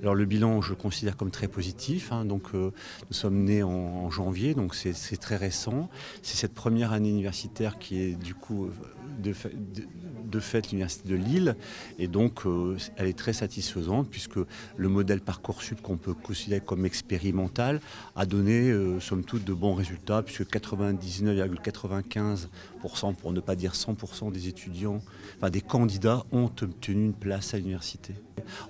Alors le bilan, je le considère comme très positif, hein. Nous sommes nés en janvier, donc c'est très récent. C'est cette première année universitaire qui est du coup de fait l'université de Lille, et donc elle est très satisfaisante puisque le modèle Parcoursup qu'on peut considérer comme expérimental a donné somme toute de bons résultats, puisque 99,95%, pour ne pas dire 100% des étudiants, enfin des candidats ont obtenu une place à l'université.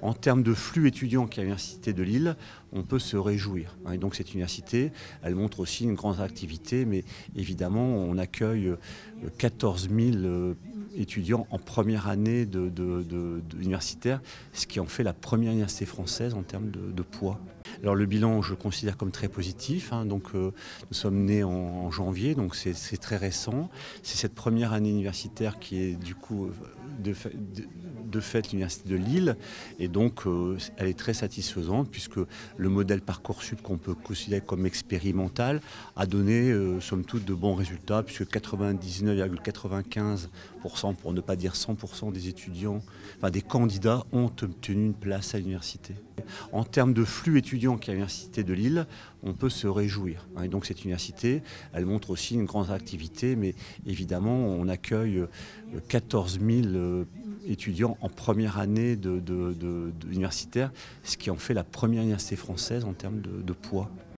En termes de flux étudiants qu'à l'université de Lille, on peut se réjouir, hein. Et donc cette université, elle montre aussi une grande activité, mais évidemment on accueille 14 000 étudiants en première année universitaire, ce qui en fait la première université française en termes de poids. Alors le bilan, je le considère comme très positif, hein. Nous sommes nés en janvier, donc c'est très récent. C'est cette première année universitaire qui est du coup de fait l'université de Lille, et donc elle est très satisfaisante puisque le modèle Parcoursup qu'on peut considérer comme expérimental a donné somme toute de bons résultats, puisque 99,95%, pour ne pas dire 100% des étudiants, enfin des candidats ont obtenu une place à l'université. En termes de flux étudiants qu'à l'université de Lille, on peut se réjouir, hein. Et donc cette université, elle montre aussi une grande activité, mais évidemment on accueille 14 000 étudiants en première année universitaire, ce qui en fait la première université française en termes de poids.